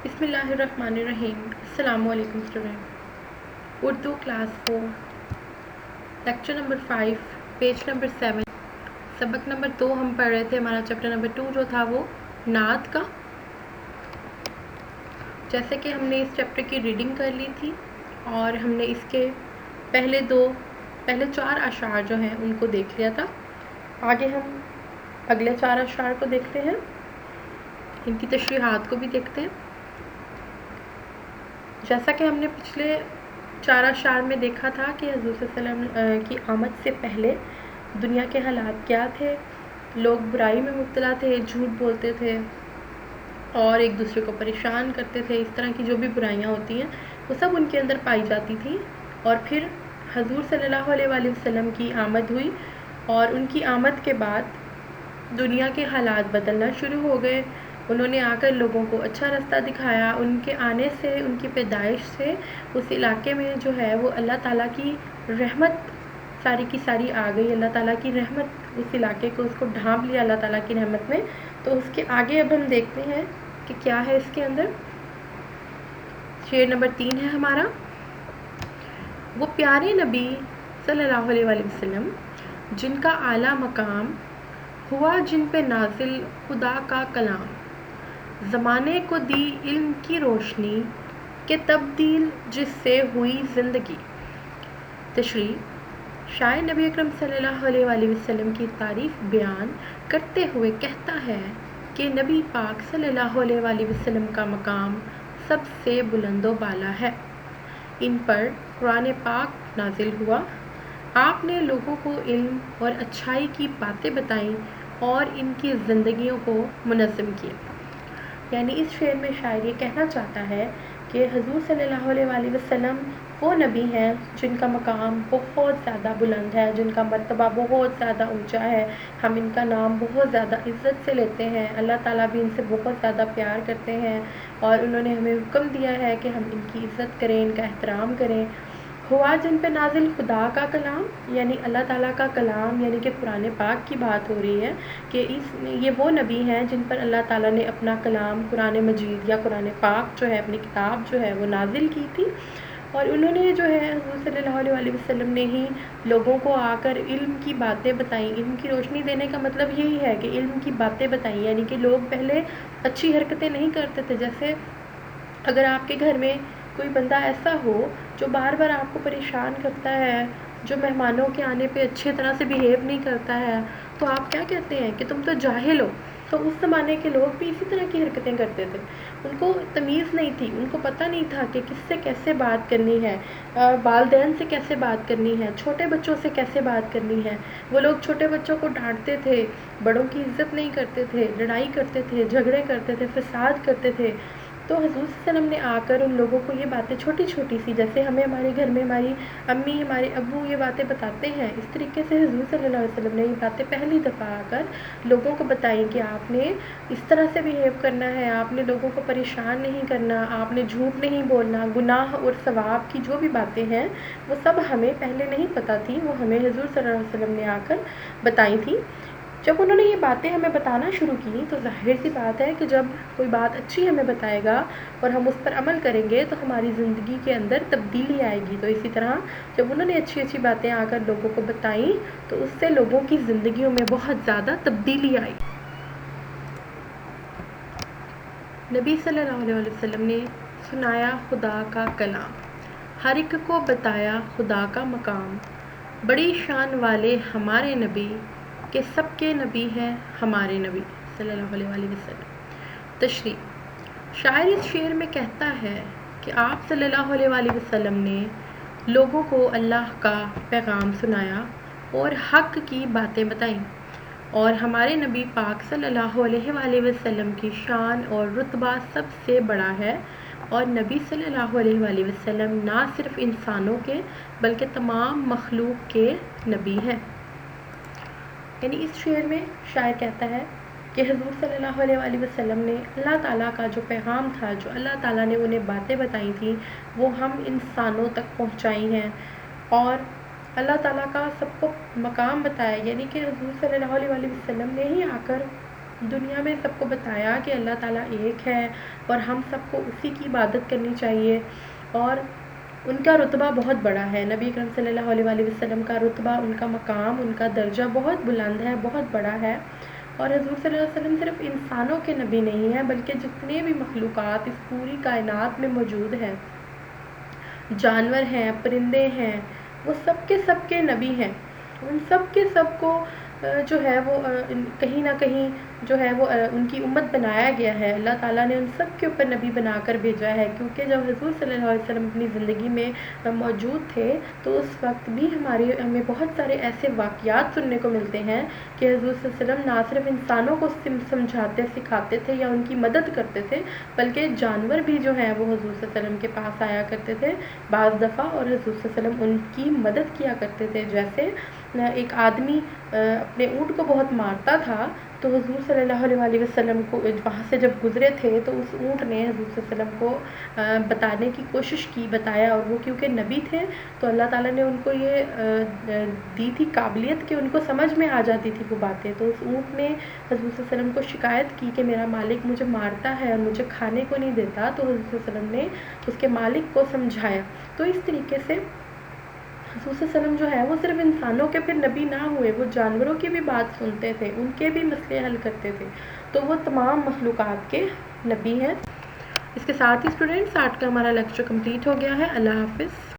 بسم اللہ الرحمن الرحیم۔ السلام علیکم student. Urdu class 4 lecture number 5 page number 7 سبق نمبر 2 ہم پڑھ رہے تھے۔ ہمارا چیپٹر نمبر 2 جو تھا وہ نعت کا۔ جیسے کہ ہم نے اس چیپٹر کی ریڈنگ کر لی تھی اور ہم نے اس کے پہلے 4 اشعار جو ہیں ان کو دیکھ لیا تھا۔ آگے ہم اگلے 4 اشعار کو دیکھتے ہیں، ان کی تشریحات کو بھی دیکھتے ہیں۔ جیسا کہ ہم نے پچھلے 4 اشعار میں دیکھا تھا کہ حضور صلی اللہ علیہ وسلم کی آمد سے پہلے دنیا کے حالات کیا تھے۔ لوگ برائی میں مبتلا تھے، جھوٹ بولتے تھے اور ایک دوسرے کو پریشان کرتے تھے۔ اس طرح کی جو بھی برائیاں ہوتی ہیں وہ سب ان کے اندر پائی جاتی تھی، اور پھر حضور صلی اللہ علیہ وآلہ وسلم کی آمد ہوئی اور ان کی آمد کے بعد دنیا کے حالات بدلنا شروع ہو گئے۔ انہوں نے آ کر لوگوں کو اچھا راستہ دکھایا۔ ان کے آنے سے، ان کی پیدائش سے اس علاقے میں جو ہے وہ اللہ تعالیٰ کی رحمت ساری کی ساری آ گئی۔ اللہ تعالیٰ کی رحمت اس علاقے کو، اس کو ڈھانپ لیا اللہ تعالیٰ کی رحمت نے۔ تو اس کے آگے اب ہم دیکھتے ہیں کہ کیا ہے اس کے اندر۔ شعر نمبر 3 ہے ہمارا۔ وہ پیارے نبی صلی اللہ علیہ وآلہ وسلم جن کا اعلیٰ مقام ہوا، جن پہ نازل خدا کا کلام، زمانے کو دی علم کی روشنی کہ تبدیل جس سے ہوئی زندگی۔ تشریح: شاعر نبی اکرم صلی اللہ علیہ وآلہ وسلم کی تعریف بیان کرتے ہوئے کہتا ہے کہ نبی پاک صلی اللہ علیہ وآلہ وسلم کا مقام سب سے بلند و بالا ہے۔ ان پر قرآن پاک نازل ہوا۔ آپ نے لوگوں کو علم اور اچھائی کی باتیں بتائیں اور ان کی زندگیوں کو منظم کیا۔ یعنی اس شعر میں شاعر یہ کہنا چاہتا ہے کہ حضور صلی اللہ علیہ وآلہ وسلم وہ نبی ہیں جن کا مقام بہت زیادہ بلند ہے، جن کا مرتبہ بہت زیادہ اونچا ہے۔ ہم ان کا نام بہت زیادہ عزت سے لیتے ہیں، اللہ تعالیٰ بھی ان سے بہت زیادہ پیار کرتے ہیں، اور انہوں نے ہمیں حکم دیا ہے کہ ہم ان کی عزت کریں، ان کا احترام کریں۔ ہوا جن پہ نازل خدا کا کلام، یعنی اللہ تعالیٰ کا کلام، یعنی کہ قرآن پاک کی بات ہو رہی ہے کہ یہ وہ نبی ہیں جن پر اللہ تعالیٰ نے اپنا کلام قرآن مجید یا قرآن پاک جو ہے، اپنی کتاب جو ہے وہ نازل کی تھی، اور انہوں نے جو ہے حضور صلی اللہ علیہ وآلہ وسلم نے ہی لوگوں کو آ کر علم کی باتیں بتائیں۔ علم کی روشنی دینے کا مطلب یہی ہے کہ علم کی باتیں بتائیں، یعنی کہ لوگ پہلے اچھی حرکتیں نہیں کرتے تھے۔ جیسے اگر آپ کے گھر میں کوئی بندہ ایسا ہو جو بار بار آپ کو پریشان کرتا ہے، جو مہمانوں کے آنے پہ اچھے طرح سے بیہیو نہیں کرتا ہے، تو آپ کیا کہتے ہیں کہ تم تو جاہل ہو۔ تو اس زمانے کے لوگ بھی اسی طرح کی حرکتیں کرتے تھے۔ ان کو تمیز نہیں تھی، ان کو پتہ نہیں تھا کہ کس سے کیسے بات کرنی ہے، والدین سے کیسے بات کرنی ہے، چھوٹے بچوں سے کیسے بات کرنی ہے۔ وہ لوگ چھوٹے بچوں کو ڈانٹتے تھے، بڑوں کی عزت نہیں کرتے تھے، لڑائی کرتے تھے، جھگڑے کرتے تھے، فساد کرتے تھے۔ تو حضور صلی اللہ علیہ وسلم نے آ کر ان لوگوں کو یہ باتیں چھوٹی چھوٹی سی، جیسے ہمیں ہمارے گھر میں ہماری امی، ہمارے ابو یہ باتیں بتاتے ہیں، اس طریقے سے حضور صلی اللہ علیہ وسلم نے یہ باتیں پہلی دفعہ آ کر لوگوں کو بتائیں کہ آپ نے اس طرح سے بیہیو کرنا ہے، آپ نے لوگوں کو پریشان نہیں کرنا، آپ نے جھوٹ نہیں بولنا، گناہ اور ثواب کی جو بھی باتیں ہیں وہ سب ہمیں پہلے نہیں پتہ تھی، وہ ہمیں حضور صلی اللہ علیہ وسلم نے آ کر بتائی تھی۔ جب انہوں نے یہ باتیں ہمیں بتانا شروع کی تو ظاہر سی بات ہے کہ جب کوئی بات اچھی ہمیں بتائے گا اور ہم اس پر عمل کریں گے تو ہماری زندگی کے اندر تبدیلی آئے گی۔ تو اسی طرح جب انہوں نے اچھی اچھی باتیں آ کر لوگوں کو بتائیں تو اس سے لوگوں کی زندگیوں میں بہت زیادہ تبدیلی آئی۔ نبی صلی اللہ علیہ وسلم نے سنایا خدا کا کلام، ہر ایک کو بتایا خدا کا مقام، بڑی شان والے ہمارے نبی کہ سب کے نبی ہیں ہمارے نبی صلی اللہ علیہ وآلہ وسلم۔ تشریح: شاعر اس شعر میں کہتا ہے کہ آپ صلی اللہ علیہ وآلہ وسلم نے لوگوں کو اللہ کا پیغام سنایا اور حق کی باتیں بتائیں، اور ہمارے نبی پاک صلی اللہ علیہ وآلہ وسلم کی شان اور رتبہ سب سے بڑا ہے، اور نبی صلی اللہ علیہ وآلہ وسلم نہ صرف انسانوں کے بلکہ تمام مخلوق کے نبی ہیں۔ یعنی اس شعر میں شاعر کہتا ہے کہ حضور صلی اللہ علیہ وآلہ وسلم نے اللہ تعالیٰ کا جو پیغام تھا، جو اللہ تعالیٰ نے انہیں باتیں بتائی تھیں، وہ ہم انسانوں تک پہنچائی ہیں، اور اللہ تعالیٰ کا سب کو مقام بتایا، یعنی کہ حضور صلی اللہ علیہ وآلہ وسلم نے ہی آ کر دنیا میں سب کو بتایا کہ اللہ تعالیٰ ایک ہے اور ہم سب کو اسی کی عبادت کرنی چاہیے، اور ان کا رتبہ بہت بڑا ہے، نبی اکرم صلی اللہ علیہ وآلہ وسلم کا رتبہ، ان کا مقام، ان کا درجہ بہت بلند ہے، بہت بڑا ہے۔ اور حضور صلی اللہ علیہ وسلم صرف انسانوں کے نبی نہیں ہیں، بلکہ جتنے بھی مخلوقات اس پوری کائنات میں موجود ہیں، جانور ہیں، پرندے ہیں، وہ سب کے نبی ہیں۔ ان سب کے سب کو جو ہے وہ کہیں نہ کہیں جو ہے وہ ان کی امت بنایا گیا ہے، اللہ تعالیٰ نے ان سب کے اوپر نبی بنا کر بھیجا ہے، کیونکہ جب حضور صلی اللہ علیہ وسلم اپنی زندگی میں موجود تھے تو اس وقت بھی ہمیں بہت سارے ایسے واقعات سننے کو ملتے ہیں کہ حضور صلی اللہ علیہ وسلم نہ صرف انسانوں کو سمجھاتے سکھاتے تھے یا ان کی مدد کرتے تھے، بلکہ جانور بھی جو ہیں وہ حضور صلی اللہ علیہ وسلم کے پاس آیا کرتے تھے بعض دفعہ، اور حضور صلی اللہ علیہ وسلم ان کی مدد کیا کرتے تھے۔ جیسے ایک آدمی اپنے اونٹ کو بہت مارتا تھا، تو حضور صلی اللہ علیہ وآلہ وسلم کو وہاں سے جب گزرے تھے تو اس اونٹ نے حضور صلی اللہ علیہ وسلم کو بتانے کی کوشش کی، بتایا، اور وہ کیونکہ نبی تھے تو اللہ تعالیٰ نے ان کو یہ دی تھی قابلیت کہ ان کو سمجھ میں آ جاتی تھی وہ باتیں، تو اس اونٹ نے حضور صلی اللہ علیہ وسلم کو شکایت کی کہ میرا مالک مجھے مارتا ہے اور مجھے کھانے کو نہیں دیتا، تو حضور صلی اللہ علیہ وسلم نے اس کے مالک کو سمجھایا۔ تو اس طریقے سے حضور صلی اللہ علیہ وسلم جو ہے وہ صرف انسانوں کے پھر نبی نہ ہوئے، وہ جانوروں کی بھی بات سنتے تھے، ان کے بھی مسئلے حل کرتے تھے، تو وہ تمام مخلوقات کے نبی ہیں۔ اس کے ساتھ ہی اسٹوڈنٹس آج کا ہمارا لیکچر کمپلیٹ ہو گیا ہے۔ اللہ حافظ۔